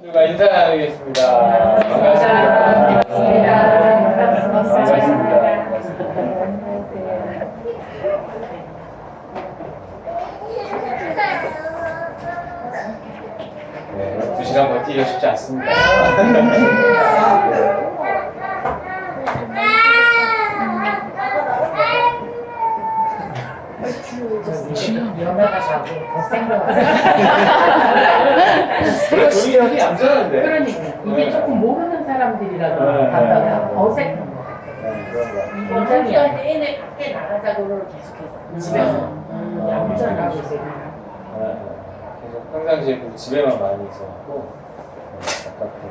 누가 인사 나누겠습니다. 반갑습니다. 반갑습니다. 네, 2시간 버티기가 쉽지 않습니다. 연애가 자고 더 생각나. 돈이 여기 얌전한데. 그러니까 이게 조금 모르는 사람들이라도 갔다가 어색한 거 같아요. 굉장히 애네 밖에 나가자고를 계속해서 집에서 얌전하고 있어요. 계속 평상시에 집에만 많이 있어갖고 아깝고.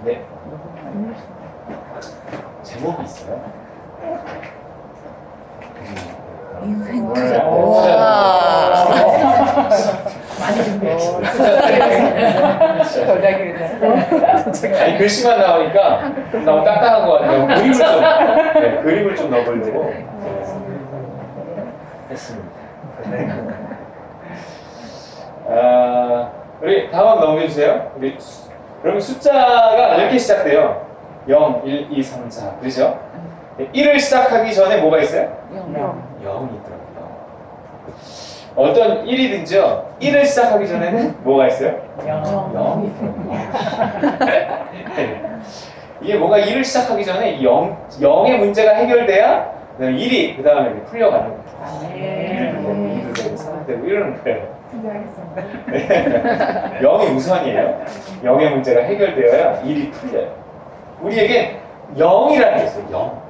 네. 제목이 있어요? 인생 투자. 많이 준비했어요. 아니 글씨만 나오니까 너무 딱딱한 것 같아요. 그림을 좀 넣어보려고 했습니다. 우리 다음 넘겨주세요. 그러면 숫자가 이렇게 시작돼요. 0, 1, 2, 3, 4 그렇죠? 1을 시작하기 전에 뭐가 있어요? 0이 있더라고요. 어떤 1이든지요. 1을 시작하기 전에는 뭐가 있어요? 0이 있더라고요. 이게 뭔가 1을 시작하기 전에 0의 문제가 해결돼야 1이 그 다음에 풀려가는 거예요. 2도 되고 3도 되고 이러는 거예요. 네. 0이 우선이에요. 0의 문제가 해결되어야 1이 풀려요. 우리에게 0이라는 게 있어요. 0.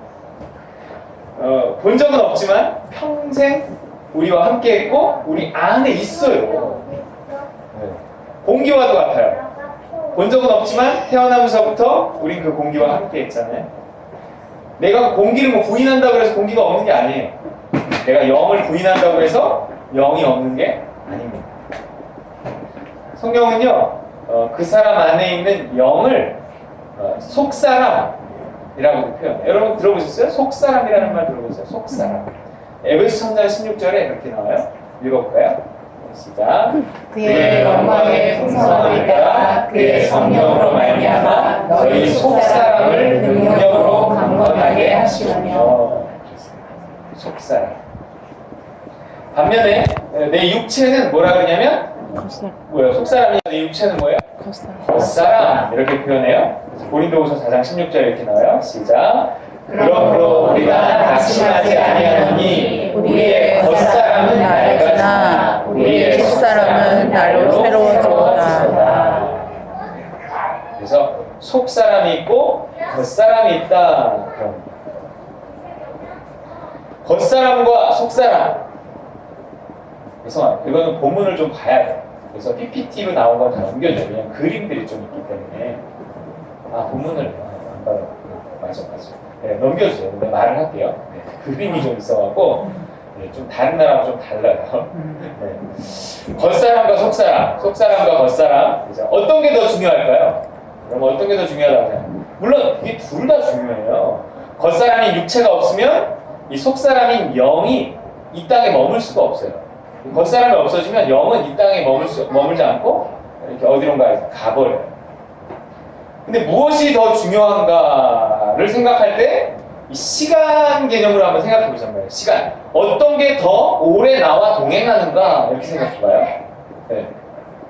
본 적은 없지만 평생 우리와 함께 했고 우리 안에 있어요. 네. 공기와도 같아요. 본 적은 없지만 태어나면서부터 우린 그 공기와 함께 했잖아요. 내가 공기를 뭐 부인한다고 해서 공기가 없는 게 아니에요. 내가 0을 부인한다고 해서 0이 없는 게 아닙니다. 성경은요, 그 사람 안에 있는 0을 속사람이라고 표현해요. 여러분 들어보셨어요? 속사람이라는 말 들어보셨어요? 속사람. 에베소 3장 16절에 이렇게 나와요. 읽어볼까요? 시작. 그의 영광의 풍성함을 따라 그의 성령으로 말미암아 너희 속사람을 능력으로 강건하게 하시며. 속사람. 반면에 내 육체는 뭐라 그러냐면 뭐예요? 속사람이 내 육체는 뭐예요? 겉사람 이렇게 표현해요. 고린도후서 4장 16절에 이렇게 나와요. 시작. 그러므로 우리가 낙심하지 아니하노니 우리의 겉사람은 낡았으나 우리의 속사람은 날로 새로워지도다. 그래서 속사람이 있고 겉사람이 있다. 겉사람과 속사람. 그래서 이거는 본문을 좀 봐야 돼요. 그래서 PPT로 나온 건 다 넘겨줘요. 왜냐면 그림들이 좀 있기 때문에. 본문을 안 받아. 맞아. 네, 넘겨주세요. 근데 말을 할게요. 네, 그림이 좀 있어갖고 좀 다른 나라하고 좀 달라요. 네. 겉사람과 속사람, 속사람과 겉사람. 그래서 어떤 게 더 중요할까요? 그럼 어떤 게 더 중요하다고 생각해요? 물론 이게 둘 다 중요해요. 겉사람인 육체가 없으면 이 속사람인 영이 이 땅에 머물 수가 없어요. 겉사람이 없어지면 영은 이 땅에 머물지 않고 이렇게 어디론가 가버려요. 근데 무엇이 더 중요한가를 생각할 때 이 시간 개념으로 한번 생각해 보자면 말이에요. 시간. 어떤 게 더 오래 나와 동행하는가 이렇게 생각해 봐요. 네.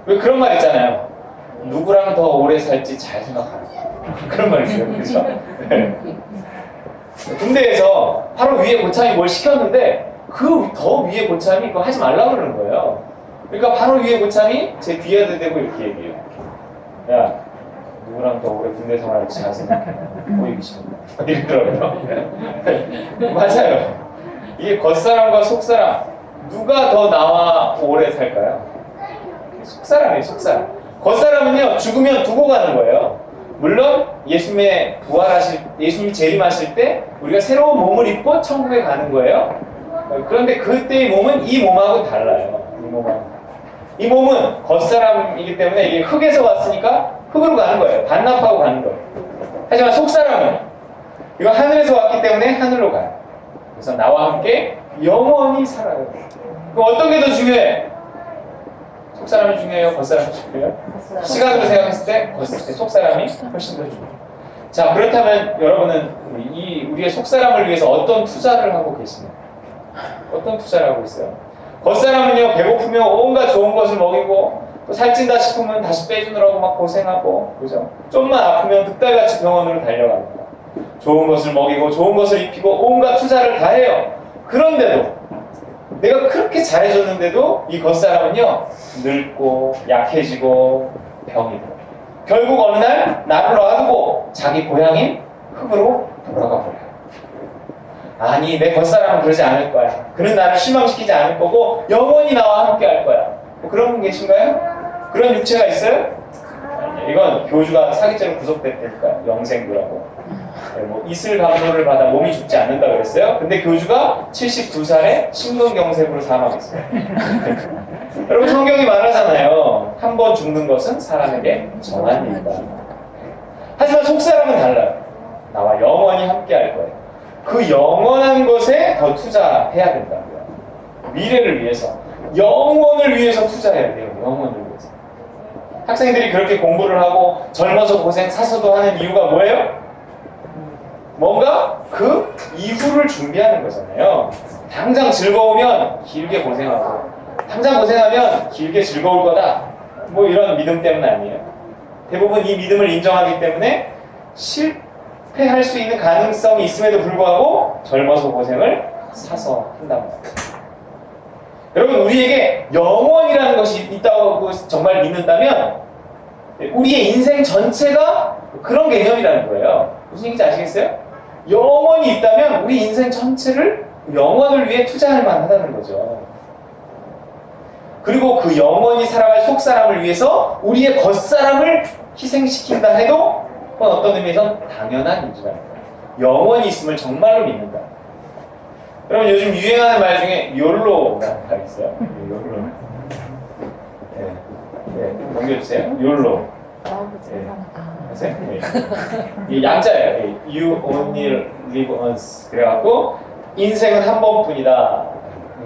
왜 그런 말 있잖아요. 누구랑 더 오래 살지 잘 생각하라. 그런 말 있어요. 그렇죠? 네. 군대에서 바로 위에 고참이 뭘 시켰는데 그 더 위에 고참이 그거 하지 말라고 그러는 거예요. 그러니까 바로 위에 고참이 제 뒤에 대고 이렇게 얘기해요. 야, 누구랑 더 오래 군대 생활을 잘 생각해. 보이기 싫어. 이러더라고요. 맞아요. 이게 겉사람과 속사람 누가 더 나와 오래 살까요? 속사람이에요. 속사람. 겉사람은요 죽으면 두고 가는 거예요. 물론 예수님이 재림하실 때 우리가 새로운 몸을 입고 천국에 가는 거예요. 그런데 그때의 몸은 이 몸하고 달라요. 이 몸은 겉사람이기 때문에 이게 흙에서 왔으니까 흙으로 가는 거예요. 반납하고 가는 거예요. 하지만 속사람은 이거 하늘에서 왔기 때문에 하늘로 가요. 그래서 나와 함께 영원히 살아요. 그럼 어떤 게 더 중요해? 속사람이 중요해요? 겉사람이 중요해요? 시간으로 생각했을 때 속사람이 훨씬 더 중요해요. 자, 그렇다면 여러분은 우리의 속사람을 위해서 어떤 투자를 하고 계시나요? 어떤 투자를 하고 있어요? 겉사람은요, 배고프면 온갖 좋은 것을 먹이고 또 살찐다 싶으면 다시 빼주느라고 막 고생하고, 그죠? 좀만 아프면 득달같이 병원으로 달려갑니다. 좋은 것을 먹이고 좋은 것을 입히고 온갖 투자를 다 해요. 그런데도 내가 그렇게 잘해줬는데도 이 겉사람은요, 늙고 약해지고 병이 들어요. 결국 어느 날 나를 놔두고 자기 고향인 흙으로 돌아가 버려요. 아니, 내 겉사람은 그러지 않을 거야. 그는 나를 실망시키지 않을 거고 영원히 나와 함께 할 거야. 뭐 그런 분 계신가요? 그런 육체가 있어요? 아니요. 이건 교주가 사기죄로 구속됐다니까요. 영생교라고. 뭐 이슬 감노를 받아 몸이 죽지 않는다 그랬어요. 근데 교주가 72살에 심근경색으로 사망했어요. 여러분, 성경이 말하잖아요. 한 번 죽는 것은 사람에게 정한 일이다. 하지만 속사람은 달라요. 나와 영원히 함께 할 거예요. 그 영원한 것에 더 투자해야 된다고요. 미래를 위해서, 영원을 위해서 투자해야 돼요. 영원을 위해서. 학생들이 그렇게 공부를 하고 젊어서 고생 사서도 하는 이유가 뭐예요? 뭔가 그 이후를 준비하는 거잖아요. 당장 즐거우면 길게 고생하고 당장 고생하면 길게 즐거울 거다. 뭐 이런 믿음 때문 아니에요. 대부분 이 믿음을 인정하기 때문에 실패할 수 있는 가능성이 있음에도 불구하고 젊어서 고생을 사서 한단 말이에요. 여러분, 우리에게 영원이라는 것이 있다고 정말 믿는다면 우리의 인생 전체가 그런 개념이라는 거예요. 무슨 얘기인지 아시겠어요? 영원이 있다면 우리 인생 전체를 영원을 위해 투자할 만하다는 거죠. 그리고 그 영원히 살아갈 속사람을 위해서 우리의 겉사람을 희생시킨다 해도 그건 어떤 의미에선 당연한 일이라는 거예요. 영원히 있음을 정말로 믿는다. 여러분, 요즘 유행하는 말 중에 욜로라는 말 있어요. 욜로. 네, 넘겨주세요. 욜로. 아세요? 네. 이 약자예요. You only live once. 그래갖고 인생은 한 번뿐이다.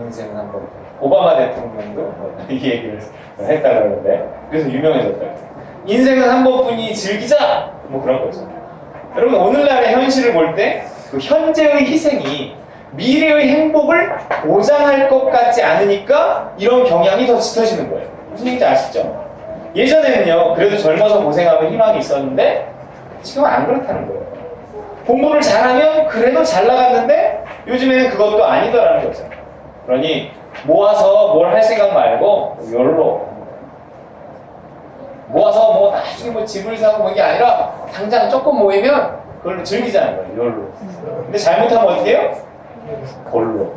인생은 한 번. 오바마 대통령도 이 얘기를 했다 그러는데, 그래서 유명해졌다. 인생은 한 번뿐이 즐기자. 뭐 그런 거죠. 여러분, 오늘날의 현실을 볼 때 그 현재의 희생이 미래의 행복을 보장할 것 같지 않으니까 이런 경향이 더 짙어지는 거예요. 무슨 얘기인지 아시죠? 예전에는요, 그래도 젊어서 고생하면 희망이 있었는데 지금은 안 그렇다는 거예요. 공부를 잘하면 그래도 잘 나갔는데 요즘에는 그것도 아니더라는 거죠. 그러니 모아서 뭘 할 생각 말고 욜로 모아서 뭐 나중에 뭐 집을 사고 뭐 이게 아니라 당장 조금 모이면 그걸로 즐기자는 거예요. 욜로. 근데 잘못하면 어떻게 해요? 골로.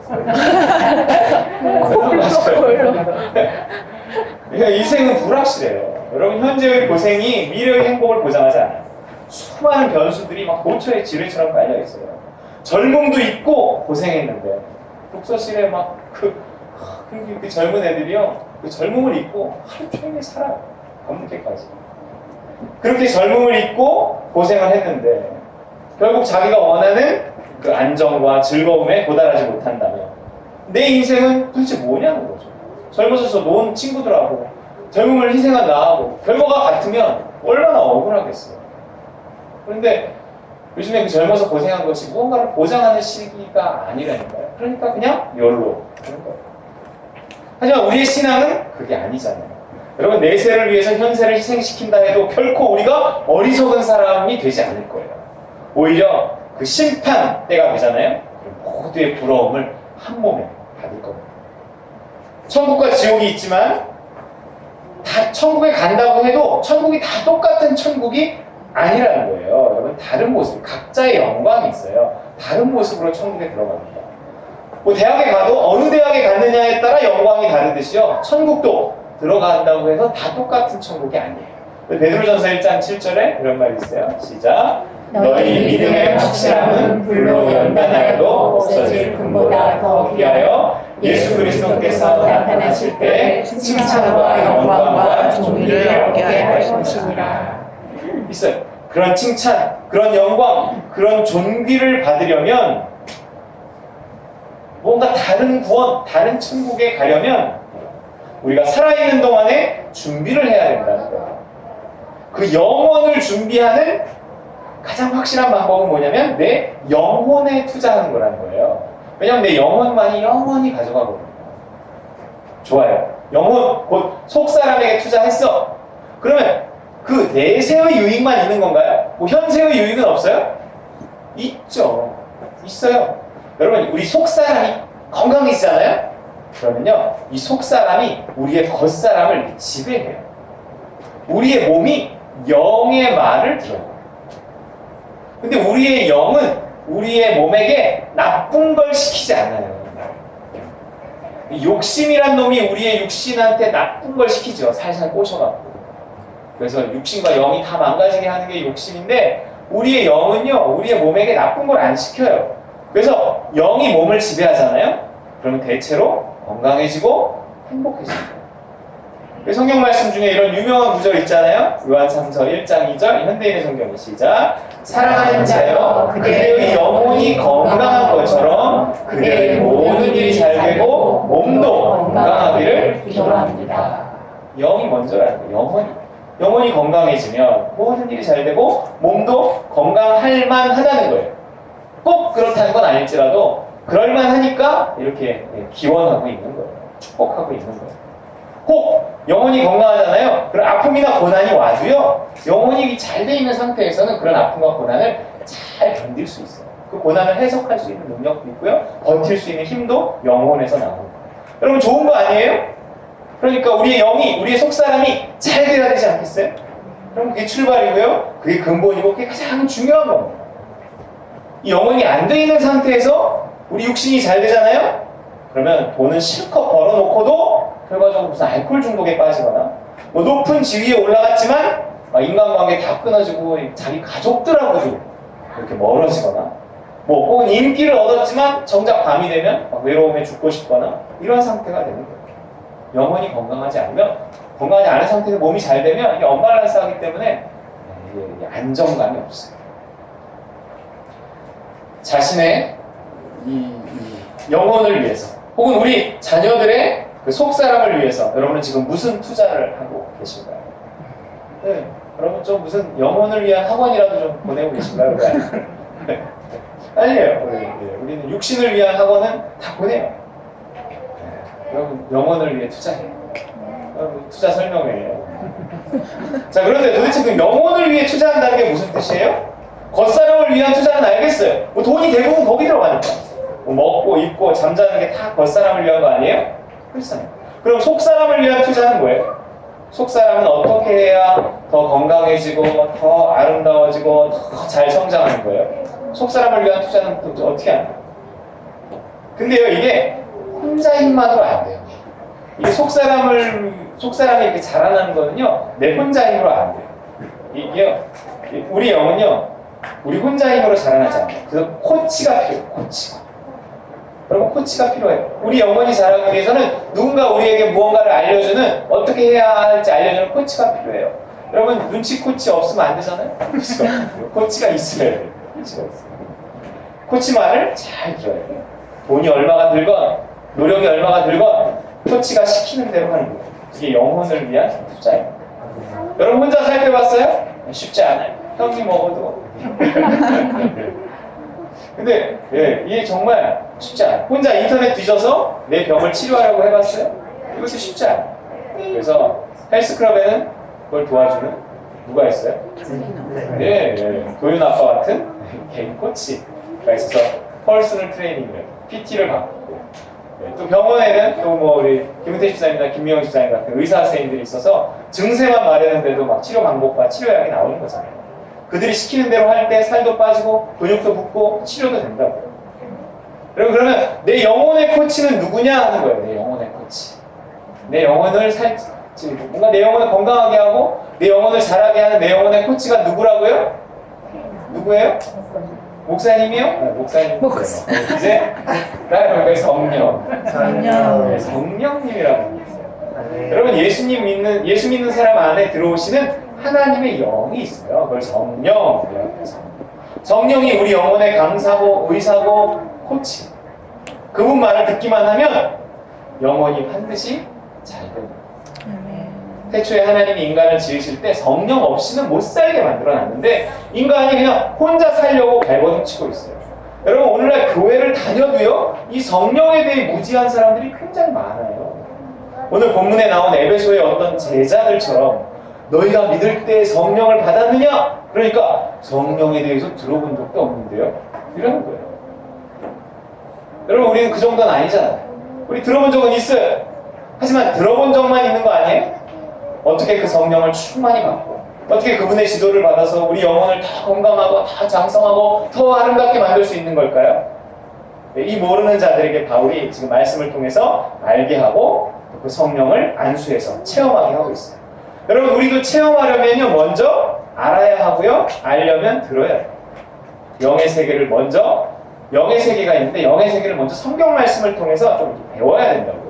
인생은 불확실해요. 여러분, 현재의 고생이 미래의 행복을 보장하지 않아요. 수많은 변수들이 막 도처에 지뢰처럼 깔려 있어요. 젊음도 있고 고생했는데 독서실에 막 그 젊은 애들이요, 그 젊음을 잊고 하루 종일 살아요. 밤늦게까지. 그렇게 젊음을 잊고 고생을 했는데 결국 자기가 원하는 그 안정과 즐거움에 도달하지 못한다면 내 인생은 도대체 뭐냐는 거죠. 젊어져서 논 친구들하고 젊음을 희생한 나하고 결과가 같으면 얼마나 억울하겠어요. 그런데 요즘에 그 젊어서 고생한 것이 무언가를 보장하는 시기가 아니라니까요. 그러니까 그냥 욜로 하는 거예요. 하지만 우리의 신앙은 그게 아니잖아요. 여러분, 내세를 위해서 현세를 희생시킨다 해도 결코 우리가 어리석은 사람이 되지 않을 거예요. 오히려 그 심판 때가 되잖아요. 모두의 부러움을 한 몸에 받을 겁니다. 천국과 지옥이 있지만 다 천국에 간다고 해도 천국이 다 똑같은 천국이 아니라는 거예요. 여러분, 다른 모습, 각자의 영광이 있어요. 다른 모습으로 천국에 들어갑니다. 뭐 대학에 가도 어느 대학에 갔느냐에 따라 영광이 다르듯이요, 천국도 들어간다고 해서 다 똑같은 천국이 아니에요. 베드로전서 1장 7절에 이런 말이 있어요. 시작. 너희 믿음의 확실함은 불로 연단하여도 없어질 금보다 더 귀하여 예수 그리스도께서 나타나실 때 칭찬과 영광과 존귀를 얻게 할 것이니라. 있어요. 그런 칭찬, 그런 영광, 그런 존귀를 받으려면 뭔가 다른 구원, 다른 천국에 가려면 우리가 살아있는 동안에 준비를 해야 된다는 거예요. 그 영혼을 준비하는 가장 확실한 방법은 뭐냐면 내 영혼에 투자하는 거라는 거예요. 왜냐하면 내 영혼만이 영원히 가져가거든요. 좋아요. 영혼, 곧 속사람에게 투자했어. 그러면 그 내세의 유익만 있는 건가요? 뭐 현세의 유익은 없어요? 있죠. 있어요. 여러분, 우리 속사람이 건강해지잖아요? 그러면요, 이 속사람이 우리의 겉사람을 지배해요. 우리의 몸이 영의 말을 들어요. 근데 우리의 영은 우리의 몸에게 나쁜 걸 시키지 않아요. 이 욕심이란 놈이 우리의 육신한테 나쁜 걸 시키죠. 살살 꼬셔갖고. 그래서 육신과 영이 다 망가지게 하는 게 욕심인데, 우리의 영은요, 우리의 몸에게 나쁜 걸 안 시켜요. 그래서 영이 몸을 지배하잖아요? 그러면 대체로 건강해지고 행복해집니다. 성경 말씀 중에 이런 유명한 구절 있잖아요. 요한 3서 1장 2절 현대인의 성경이 시작. 사랑하는 자여 그대의 영혼이 건강한 것처럼 그대의 모든 일이 잘 되고 몸도 건강하기를 기도합니다. 영이 먼저라는 거예요. 영혼이 건강해지면 모든 일이 잘 되고 몸도 건강할 만하다는 거예요. 꼭 그렇다는 건 아닐지라도 그럴만하니까 이렇게 기원하고 있는 거예요. 축복하고 있는 거예요. 꼭 영혼이 건강하잖아요. 그런 아픔이나 고난이 와도요, 영혼이 잘 돼 있는 상태에서는 그런 아픔과 고난을 잘 견딜 수 있어요. 그 고난을 해석할 수 있는 능력도 있고요, 버틸 수 있는 힘도 영혼에서 나옵니다. 여러분, 좋은 거 아니에요? 그러니까 우리의 영이, 우리의 속사람이 잘 돼야 되지 않겠어요? 그럼 그게 출발이고요, 그게 근본이고, 그게 가장 중요한 겁니다. 이 영혼이 안 돼 있는 상태에서 우리 육신이 잘 되잖아요? 그러면 돈은 실컷 벌어놓고도 결과적으로 무슨 알코올 중독에 빠지거나, 뭐 높은 지위에 올라갔지만 인간관계 다 끊어지고 자기 가족들하고도 이렇게 멀어지거나, 뭐 혹은 인기를 얻었지만 정작 밤이 되면 외로움에 죽고 싶거나 이런 상태가 되는 거예요. 영혼이 건강하지 않으면, 건강하지 않은 상태에서 몸이 잘 되면 이게 언밸런스하기 때문에 이게 안정감이 없어요. 자신의 이 영혼을 위해서, 혹은 우리 자녀들의 그 속사람을 위해서 여러분은 지금 무슨 투자를 하고 계신가요? 네, 여러분 좀 무슨 영혼을 위한 학원이라도 좀 보내고 계신가요? 네. 아니에요. 우리는 육신을 위한 학원은 다 보내요. 네, 여러분 영혼을 위해 투자해요. 여러분 투자 설명회예요. 자, 그런데 도대체 그 영혼을 위해 투자한다는 게 무슨 뜻이에요? 겉사람을 위한 투자는 알겠어요. 뭐 돈이 대부분 거기 들어가니까. 뭐 먹고 입고 잠자는 게 다 겉사람을 위한 거 아니에요? 그렇잖아요. 그럼 속사람을 위한 투자는 뭐예요? 속사람은 어떻게 해야 더 건강해지고 더 아름다워지고 더 잘 성장하는 거예요? 속사람을 위한 투자는 또 어떻게 하는 거예요? 근데요, 이게 혼자 힘만으로 안 돼요. 이게 속사람이 이렇게 자라나는 거는요, 내 혼자 힘으로 안 돼요. 이게요, 우리 영은요, 우리 혼자 힘으로 자라나지 않아요. 그래서 코치가 필요해요. 여러분, 코치가 필요해요. 우리 영혼이 자라기 위해서는 누군가 우리에게 무언가를 알려주는, 어떻게 해야 할지 알려주는 코치가 필요해요. 여러분, 눈치 코치 없으면 안 되잖아요? 그렇죠? 코치가 있어야 돼요. 코치가 있어요. 코치 말을 잘 들어야 돼요. 돈이 얼마가 들건, 노력이 얼마가 들건, 코치가 시키는 대로 하는 거예요. 이게 영혼을 위한 투자예요. 여러분, 혼자 살펴봤어요? 쉽지 않아요. 형이 먹어도. 근데 이게 정말 쉽지 않아요. 혼자 인터넷 뒤져서 내 병을 치료하려고 해봤어요? 이것도 쉽지 않아요. 그래서 헬스클럽에는 그걸 도와주는 누가 있어요? 도윤 아빠 같은 개인 코치가 있어서 퍼스널 트레이닝을, PT를 받고, 또 병원에는 또 뭐 우리 김은태 집사님이나 김미영 집사님 같은 의사 선생님들이 있어서 증세만 말하는데도 막 치료 방법과 치료약이 나오는 거잖아요. 그들이 시키는 대로 할 때 살도 빠지고 근육도 붙고 치료도 된다고요. 그러면 내 영혼의 코치는 누구냐 하는 거예요. 내 영혼의 코치. 내 영혼을 뭔가 내 영혼을 건강하게 하고 내 영혼을 자라게 하는 내 영혼의 코치가 누구라고요? 누구예요? 목사님이요? 네, 목사님. 이제 나의 성령. 성령님이라고 있어요. 여러분, 예수 믿는 사람 안에 들어오시는 하나님의 영이 있어요. 그걸 성령이라고 해서. 성령이 우리 영혼의 강사고 의사고 코치. 그분 말을 듣기만 하면 영혼이 반드시 잘 됩니다. 태초에 하나님이 인간을 지으실 때 성령 없이는 못 살게 만들어놨는데 인간이 그냥 혼자 살려고 발버둥 치고 있어요. 여러분 오늘날 교회를 다녀도요 이 성령에 대해 무지한 사람들이 굉장히 많아요. 오늘 본문에 나온 에베소의 어떤 제자들처럼 너희가 믿을 때 성령을 받았느냐? 그러니까 성령에 대해서 들어본 적도 없는데요. 이러는 거예요. 여러분 우리는 그 정도는 아니잖아요. 우리 들어본 적은 있어요. 하지만 들어본 적만 있는 거 아니에요? 어떻게 그 성령을 충만히 받고 어떻게 그분의 지도를 받아서 우리 영혼을 다 건강하고 다 장성하고 더 아름답게 만들 수 있는 걸까요? 이 모르는 자들에게 바울이 지금 말씀을 통해서 알게 하고 그 성령을 안수해서 체험하게 하고 있어요. 여러분 우리도 체험하려면요 먼저 알아야 하고요 알려면 들어야 해요. 영의 세계를 먼저 영의 세계가 있는데 영의 세계를 먼저 성경 말씀을 통해서 좀 배워야 된다고요.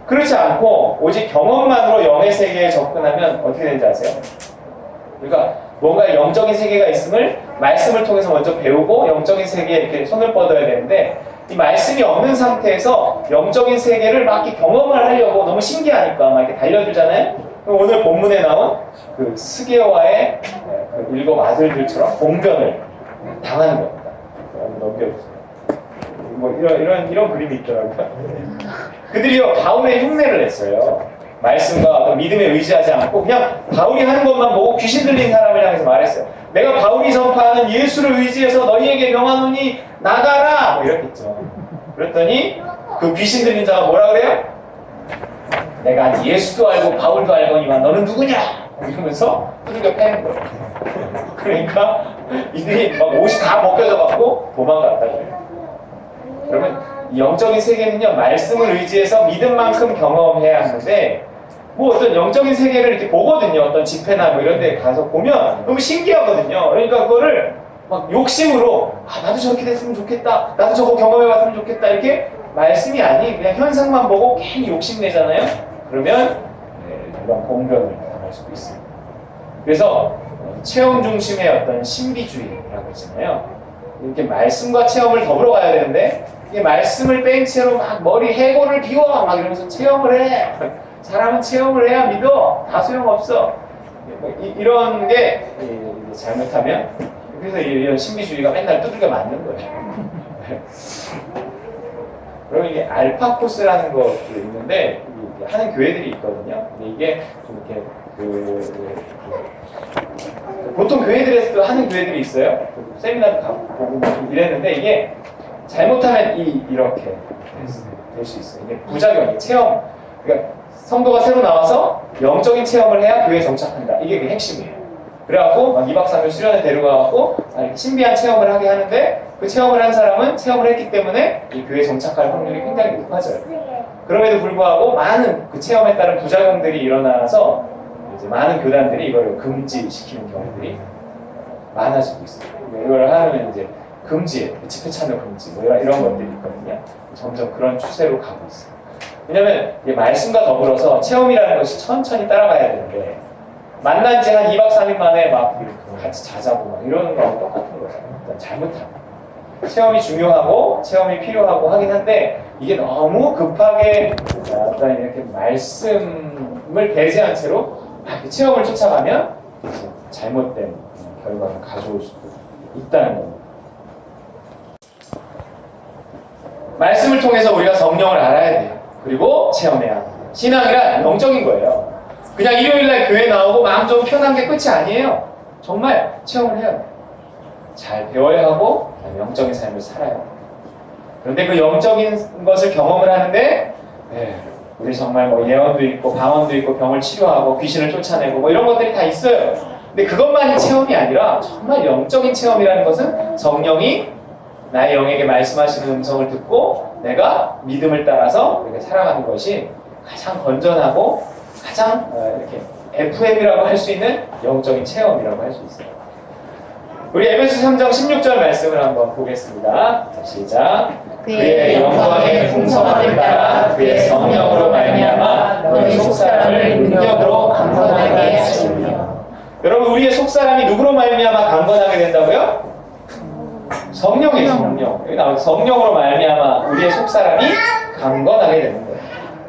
그렇지 않고 오직 경험만으로 영의 세계에 접근하면 어떻게 되는지 아세요? 그러니까 뭔가 영적인 세계가 있음을 말씀을 통해서 먼저 배우고 영적인 세계에 이렇게 손을 뻗어야 되는데 이 말씀이 없는 상태에서 영적인 세계를 막 이렇게 경험을 하려고 너무 신기하니까 막 이렇게 달려들잖아요. 그럼 오늘 본문에 나온 그 스게와의 그 일곱 아들들처럼 봉변을 당하는 겁니다. 한번 넘겨주세요. 뭐 이런 그림이 있더라고요. 그들이요 바울의 흉내를 냈어요. 말씀과 어떤 믿음에 의지하지 않고 그냥 바울이 하는 것만 보고 귀신 들린 사람을 향해서 말했어요. 내가 바울이 전파하는 예수를 의지해서 너희에게 명하노니 나가라! 뭐 이렇게 했죠. 그랬더니 그 귀신 들린 자가 뭐라 그래요? 내가 예수도 알고 바울도 알거니와 너는 누구냐? 이러면서 두들겨 패는 거예요. 그러니까 이들이 막 옷이 다 벗겨져 갖고 도망갔다 그래요. 여러분 이 영적인 세계는요 말씀을 의지해서 믿음만큼 경험해야 하는데 뭐 어떤 영적인 세계를 이렇게 보거든요. 어떤 집회나 뭐 이런 데 가서 보면 너무 신기하거든요. 그러니까 그거를 막 욕심으로 나도 저렇게 됐으면 좋겠다. 나도 저거 경험해봤으면 좋겠다. 이렇게 말씀이 아닌 그냥 현상만 보고 괜히 욕심내잖아요. 그러면 이런 공변을 당할 수도 있습니다. 그래서 체험 중심의 어떤 신비주의라고 있잖아요. 이렇게 말씀과 체험을 더불어 가야 되는데 이 말씀을 뺀 채로 막 머리 해골을 비워 막 이러면서 체험을 해. 사람은 체험을 해야 믿어. 다 소용없어. 이런 게 잘못하면 그래서 이런 신비주의가 맨날 두들겨 맞는 거예요. 그럼 이게 알파 코스라는 것도 있는데 하는 교회들이 있거든요. 근데 이게 좀 이렇게 보통 교회들에서도 하는 교회들이 있어요. 세미나도 가보고 좀 이랬는데 이게 잘못하면 이렇게 될 수 있어요. 이게 부작용이에요. 체험. 그러니까 성도가 새로 나와서 영적인 체험을 해야 교회에 정착한다. 이게 그 핵심이에요. 그래갖고 막 2박 3일 수련회 데려가갖고 신비한 체험을 하게 하는데 그 체험을 한 사람은 체험을 했기 때문에 이 교회에 정착할 확률이 굉장히 높아져요. 그럼에도 불구하고 많은 그 체험에 따른 부작용들이 일어나서 이제 많은 교단들이 이걸 금지시키는 경우들이 많아지고 있어요. 이걸 하면 이제 금지, 집회 참여 금지, 뭐 이런 것들이 있거든요. 점점 그런 추세로 가고 있어요. 왜냐면 말씀과 더불어서 체험이라는 것이 천천히 따라가야 되는데 만난 지 한 2박 3일 만에 막 같이 자자고 막 이러는 거하고 똑같은 거예요. 일단 잘못하면. 체험이 중요하고 체험이 필요하고 하긴 한데 이게 너무 급하게 어떤 이렇게 말씀을 배제한 채로 체험을 쫓아가면 잘못된 결과를 가져올 수도 있다는 겁니다. 말씀을 통해서 우리가 성령을 알아야 돼요. 그리고 체험해야 합니다. 신앙이란 영적인 거예요. 그냥 일요일날 교회 나오고 마음 좀 편한 게 끝이 아니에요. 정말 체험을 해야 돼요. 잘 배워야 하고 영적인 삶을 살아야 돼요. 그런데 그 영적인 것을 경험을 하는데 우리 정말 뭐 예언도 있고 방언도 있고 병을 치료하고 귀신을 쫓아내고 뭐 이런 것들이 다 있어요. 근데 그것만이 체험이 아니라 정말 영적인 체험이라는 것은 성령이 나의 영에게 말씀하시는 음성을 듣고 내가 믿음을 따라서 이렇게 살아가는 것이 가장 건전하고 가장 이렇게 FM이라고 할 수 있는 영적인 체험이라고 할 수 있어요. 우리 에베소 3장 16절 말씀을 한번 보겠습니다. 시작. 그의 영광의 풍성함을 따라 그의 성령으로 말미암아 너희 속사람을 능력으로 강건하게 하시며. 여러분 우리의 속사람이 누구로 말미암아 강건하게 된다고요? 성령이에요. 성령. 여기 나오는 성령으로 말미암아 우리의 속사람이 강건하게 되는 거예요.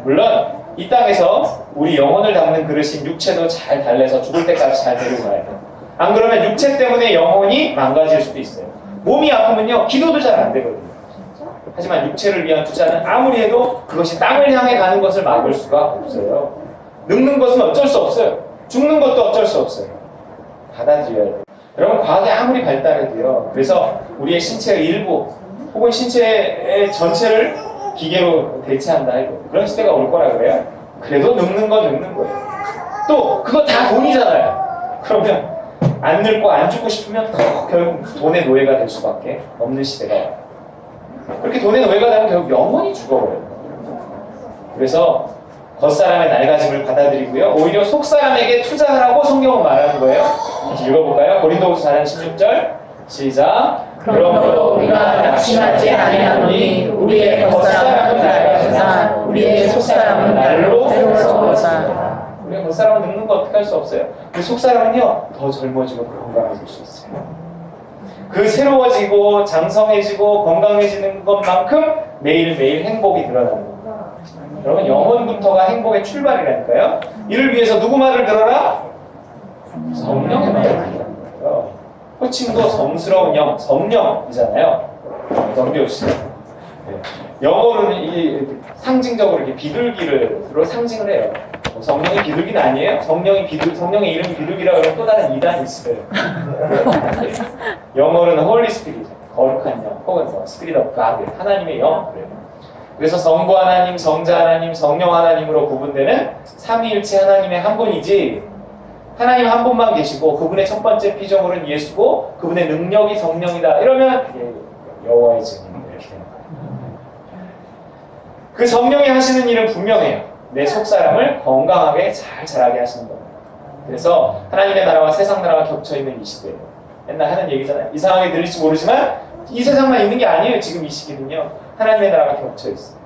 물론 이 땅에서 우리 영혼을 담는 그릇인 육체도 잘 달래서 죽을 때까지 잘 데리고 가야 돼요. 안 그러면 육체 때문에 영혼이 망가질 수도 있어요. 몸이 아프면요, 기도도 잘 안 되거든요. 하지만 육체를 위한 투자는 아무리 해도 그것이 땅을 향해 가는 것을 막을 수가 없어요. 늙는 것은 어쩔 수 없어요. 죽는 것도 어쩔 수 없어요. 받아들여야 돼요. 여러분, 과학이 아무리 발달해도요, 그래서 우리의 신체의 일부 혹은 신체의 전체를 기계로 대체한다 이거. 그런 시대가 올 거라 그래요. 그래도 늙는 건 늙는 거예요. 또 그거 다 돈이잖아요. 그러면 안 늙고 안 죽고 싶으면 결국 돈의 노예가 될 수밖에 없는 시대가 와요. 그렇게 돈의 노예가 되면 결국 영원히 죽어버려요. 그래서 겉사람의 낡아짐을 받아들이고요, 오히려 속사람에게 투자하라고 성경은 말하는 거예요. 다시 읽어볼까요? 고린도후서 4장 16절 시작. 그러므로 우리가 낙심하지 아니하노니 우리의 겉사람은 낡았으나 우리의 속사람은 날로 새로워졌다. 우리가 겉사람은 늙는 거 어떻게 할 수 없어요. 그 속사람은요, 더 젊어지고 건강해질 수 있어요. 그 새로워지고 장성해지고 건강해지는 것만큼 매일매일 행복이 드러나는 겁니다. 여러분, 영혼부터가 행복의 출발이라니까요. 이를 위해서 누구 말을 들어라? 성령의 말을 들으라는 거예요. 호칭도 성스러운 영, 성령이잖아요. 넘겨주세요. 영어로는 이 상징적으로 이렇게 비둘기로 상징을 해요. 성령이 비둘기는 아니에요? 성령의 이름이 비둘기라고 하면 또 다른 이단이 있어요. 영어로는 홀리 스피릿, 거룩한 영, 혹은 스피릿 오브 갓, 하나님의 영. 그래서 성부 하나님, 성자 하나님, 성령 하나님으로 구분되는 삼위일체 하나님의 한 분이지, 하나님 한 분만 계시고 그분의 첫 번째 피조물은 예수고 그분의 능력이 성령이다 이러면 여호와의 증인 이렇게 되는 거예요. 그 성령이 하시는 일은 분명해요. 내 속사람을 건강하게 잘 자라게 하시는 겁니다. 그래서 하나님의 나라와 세상 나라가 겹쳐있는 이 시대에 맨날 하는 얘기잖아요. 이상하게 들릴지 모르지만 이 세상만 있는 게 아니에요. 지금 이 시기는요, 하나님의 나라가 겹쳐있어요.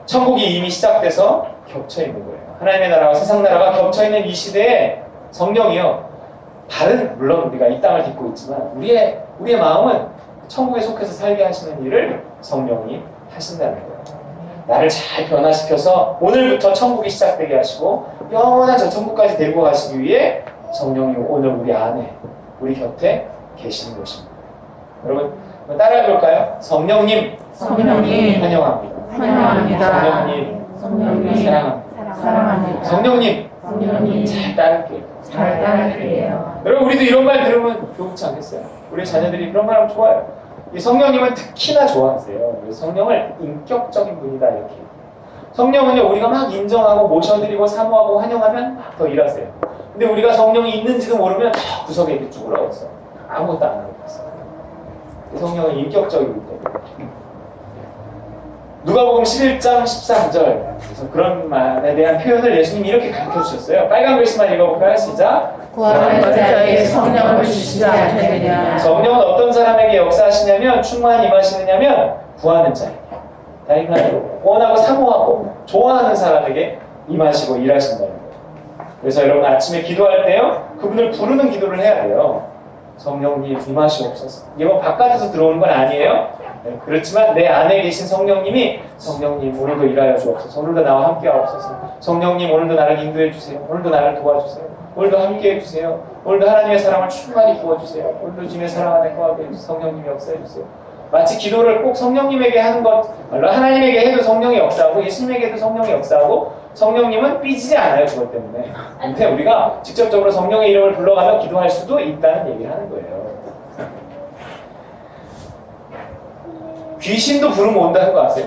천국이 이미 시작돼서 겹쳐있는 거예요. 하나님의 나라와 세상 나라가 겹쳐있는 이 시대에 성령이요, 물론 우리가 이 땅을 딛고 있지만 우리의 마음은 천국에 속해서 살게 하시는 일을 성령이 하신다는 거예요. 나를 잘 변화시켜서 오늘부터 천국이 시작되게 하시고 영원한 저 천국까지 데리고 가시기 위해 성령이 오늘 우리 안에, 우리 곁에 계시는 것입니다. 여러분, 따라해볼까요? 성령님 환영합니다. 성령님 사랑합니다. 성령님 잘 따를게요. 여러분, 우리도 이런 말 들으면 좋지 않겠어요? 우리 자녀들이 그런 말 하면 좋아요. 이 성령님은 특히나 좋아하세요. 성령을 인격적인 분이다 이렇게. 성령은요, 우리가 막 인정하고 모셔드리고 사모하고 환영하면 막 더 일하세요. 근데 우리가 성령이 있는지도 모르면 저 구석에 이렇게 죽으라고 했어요. 아무것도 안 하고 있어요. 성령은 인격적이기 때문에. 누가복음 11장 13절. 그래서 그런 말에 대한 표현을 예수님이 이렇게 가르쳐 주셨어요. 빨간 글씨만 읽어볼까요? 시작. 구하는 자에게 성령을 주시지 않느냐. 성령은 어떤 사람에게 역사하시냐면, 충만히 임하시느냐면 구하는 자에게, 그러니까 원하고 사모하고 좋아하는 사람에게 임하시고 일하신다는 거예요. 그래서 여러분, 아침에 기도할 때요, 그분을 부르는 기도를 해야 돼요. 성령님 임하시옵소서. 이게 뭐 바깥에서 들어오는 건 아니에요. 네, 그렇지만 내 안에 계신 성령님이, 성령님 오늘도 일하여 주옵소서, 오늘도 나와 함께 하옵소서, 성령님 오늘도 나를 인도해 주세요, 오늘도 나를 도와주세요, 오늘도 함께 해주세요, 오늘도 하나님의 사랑을 충만히 부어주세요, 오늘도 주님의 사랑 안에 거하게 해주세요, 성령님이 역사해 주세요. 마치 기도를 꼭 성령님에게 하는 것, 하나님에게 해도 성령이 역사하고 예수님에게 해도 성령이 역사하고, 성령님은 삐지지 않아요. 그것 때문에. 근데 우리가 직접적으로 성령의 이름을 불러가며 기도할 수도 있다는 얘기를 하는 거예요. 귀신도 부르면 온다는 거 아세요?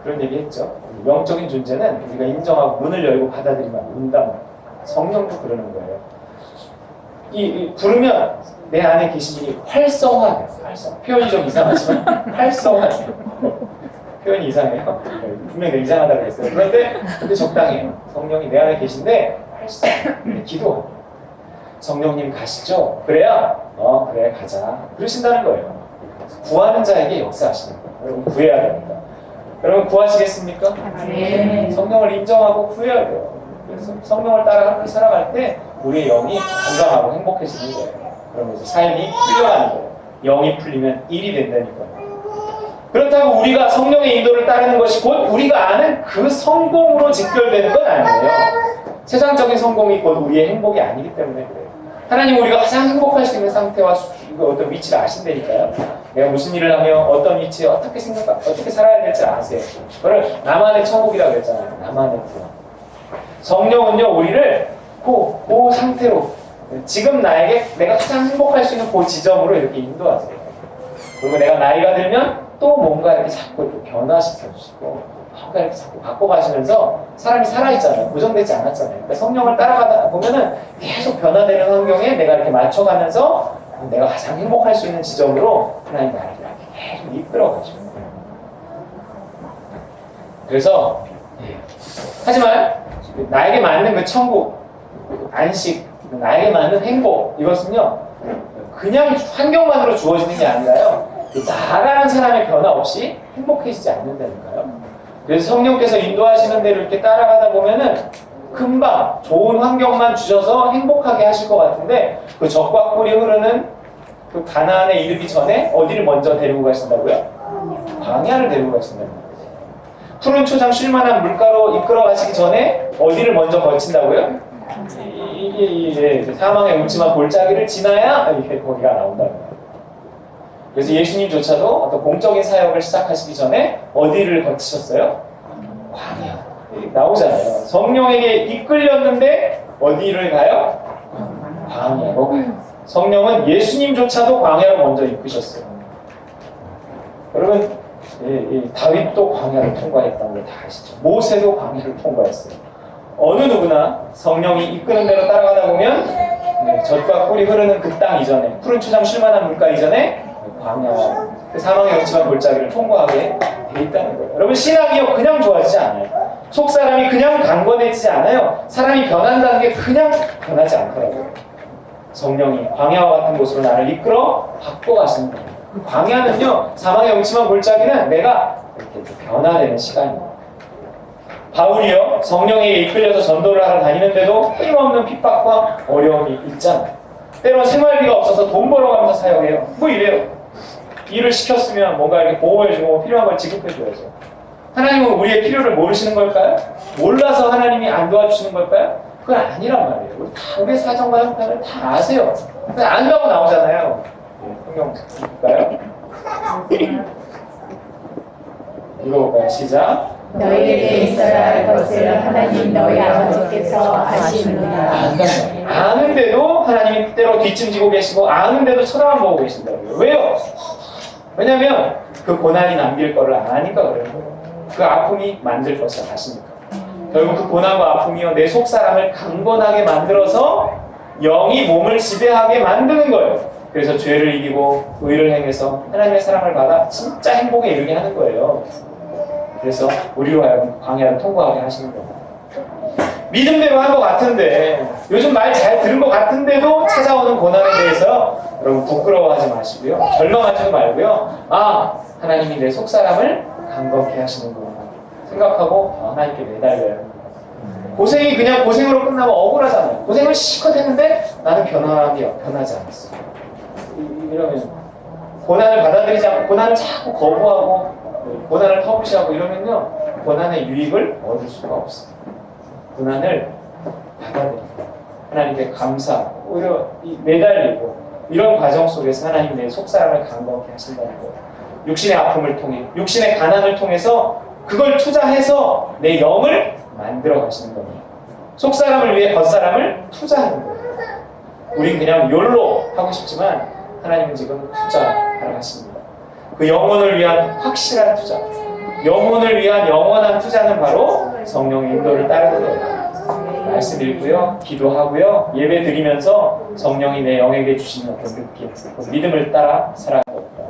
그런 얘기 했죠. 영적인 존재는 우리가 인정하고 문을 열고 받아들이면 온다. 성령도 그러는 거예요. 부르면 내 안에 계신 분이 활성화돼요. 표현이 좀 이상하지만 활성화돼요. 표현이 이상해요. 분명히 이상하다고 했어요. 그런데 적당해요. 성령이 내 안에 계신데 활성화, 기도합니다. 성령님 가시죠? 그래야 그래 가자. 그러신다는 거예요. 구하는 자에게 역사하시는 거예요. 여러분, 구해야 됩니다. 여러분, 구하시겠습니까? 네. 성령을 인정하고 구해야 돼요. 그래서 성령을 따라 함께 살아갈 때 우리의 영이 건강하고 행복해지는 거예요. 그러면서 삶이 풀려가는 거예요. 영이 풀리면 일이 된다니까요. 그렇다고 우리가 성령의 인도를 따르는 것이 곧 우리가 아는 그 성공으로 직결되는 건 아니에요. 세상적인 성공이 곧 우리의 행복이 아니기 때문에 그래요. 하나님은 우리가 가장 행복할 수 있는 상태와 어떤 위치를 아신다니까요. 내가 무슨 일을 하며 어떤 위치에 어떻게 살아야 될지 아세요. 그걸 나만의 천국이라고 했잖아요. 나만의 구원. 성령은요, 우리를 그 상태로, 지금 내가 가장 행복할 수 있는 그 지점으로 이렇게 인도하세요. 그리고 내가 나이가 들면 또 뭔가 이렇게 자꾸 이렇게 변화시켜주시고, 뭔가 이렇게 자꾸 바꿔가시면서 사람이 살아있잖아요. 고정되지 않았잖아요. 그러니까 성령을 따라가다 보면은 계속 변화되는 환경에 내가 이렇게 맞춰가면서 내가 가장 행복할 수 있는 지점으로 하나님 나를 이렇게 계속 이끌어가시는 거예요. 그래서, 하지만 나에게 맞는 그 천국, 안식, 나에게 맞는 행복, 이것은요, 그냥 환경만으로 주어지는 게 아니라요, 나라는 사람의 변화 없이 행복해지지 않는다니까요. 그래서 성령께서 인도하시는 대로 이렇게 따라가다 보면은 금방 좋은 환경만 주셔서 행복하게 하실 것 같은데, 그 젖과 꿀이 흐르는 그 가나안에 이르기 전에 어디를 먼저 데리고 가신다고요? 광야를 데리고 가신다는 거예요. 푸른 초장 쉴만한 물가로 이끌어 가시기 전에 어디를 먼저 거친다고요? 이게 사망의 음침한 골짜기를 지나야 이게 거기가 나온다는 거예요. 그래서 예수님조차도 어떤 공적인 사역을 시작하시기 전에 어디를 거치셨어요? 광야. 나오잖아요. 성령에게 이끌렸는데 어디를 가요? 광야로 가요. 성령은 예수님조차도 광야로 먼저 이끄셨어요. 여러분, 다윗도 광야를 통과했다는 걸 다 아시죠? 모세도 광야를 통과했어요. 어느 누구나 성령이 이끄는 대로 따라가다 보면 젖과 꿀이 흐르는 그 땅 이전에, 푸른 초장 쉴만한 물가 이전에 광야와 그 사망의 음침한 골짜기를 통과하게 돼 있다는 거예요. 여러분, 신앙이요, 그냥 좋아지지 않아요. 속 사람이 그냥 강건해지지 않아요. 사람이 변한다는 게 그냥 변하지 않더라고요. 성령이 광야와 같은 곳으로 나를 이끌어 바꿔가시는 거예요. 광야는요, 사망의 음침한 골짜기는 내가 이렇게 변화되는 시간입니다. 바울이요, 성령에게 이끌려서 전도를 하러 다니는데도 끊임없는 핍박과 어려움이 있잖아요. 때론 생활비가 없어서 돈 벌어가면서 사역해요. 뭐 이래요. 일을 시켰으면 뭔가 이렇게 보호해주고 필요한 걸 지급해줘야죠. 하나님은 우리의 필요를 모르시는 걸까요? 몰라서 하나님이 안 도와주시는 걸까요? 그건 아니란 말이에요. 우리 다 우리의 사정과 형편을 다 아세요. 그냥 안다고 나오잖아요. 성경 볼까요? 읽어볼까요? 시작. 너희에게 있어야 할 것을 하나님 너희 아버지께서 아시느니라. 아는데도 하나님이 때로 뒷짐지고 계시고 아는데도 쳐다만 보고 계신다고요. 왜요? 왜냐하면 그 고난이 남길 거를 아니까 그래요. 그 아픔이 만들 것을 아시니까. 결국 그 고난과 아픔이요, 내 속사람을 강건하게 만들어서 영이 몸을 지배하게 만드는 거예요. 그래서 죄를 이기고 의를 행해서 하나님의 사랑을 받아 진짜 행복에 이르게 하는 거예요. 그래서 우리로 하여금 광야를 통과하게 하시는 겁니다. 믿음대로 한 것 같은데, 요즘 말 잘 들은 것 같은데도 찾아오는 고난에 대해서 여러분 부끄러워하지 마시고요, 절망하지도 말고요, 하나님이 내 속사람을 강건케 하시는구나 생각하고 하나님께 매달려야 합니다. 고생이 그냥 고생으로 끝나면 억울하잖아요. 고생을 실컷 했는데 나는 변하지 않았어. 이러면 고난을 받아들이지 않고 고난을 자꾸 거부하고 고난을 터부시하고 이러면요, 고난의 유익을 얻을 수가 없어요. 고난을 받아들이고 하나님께 감사하고 오히려 매달리고 이런 과정 속에서 하나님 내 속사람을 강건케 하신다는 거예요. 육신의 아픔을 통해, 육신의 가난을 통해서 그걸 투자해서 내 영을 만들어 가시는 겁니다. 속사람을 위해 겉사람을 투자하는 거예요. 우린 그냥 욜로 하고 싶지만 하나님은 지금 투자하러 하십니다. 그 영혼을 위한 확실한 투자, 영혼을 위한 영원한 투자는 바로 성령의 인도를 따르는 거예요. 말씀 읽고요, 기도하고요, 예배 드리면서 성령이 내 영에게 주시는 어떤 느낌, 믿음을 따라 살아가는 겁니다.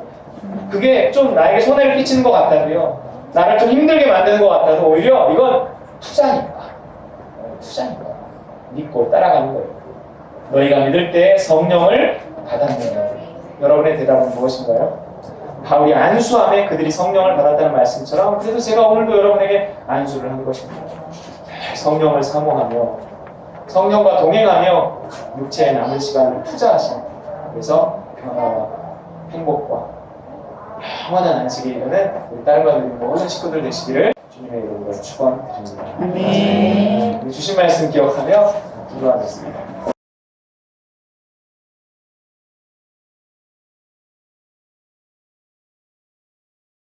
그게 좀 나에게 손해를 끼치는 것 같아도요, 나를 좀 힘들게 만드는 것 같아도 오히려 이건 투자니까 믿고 따라가는 거예요. 너희가 믿을 때 성령을 받았느냐. 여러분의 대답은 무엇인가요? 바울이 안수함에 그들이 성령을 받았다는 말씀처럼, 그래서 제가 오늘도 여러분에게 안수를 한 것입니다. 성령을 사모하며 성령과 동행하며 육체에 남은 시간을 투자하시는, 그래서 평화와 행복과 영원한 안식에 이르는 우리 딸과 우리 모든 식구들 되시기를 주님의 이름으로 축원드립니다. 아멘. 주신 말씀 기억하며 기도하겠습니다.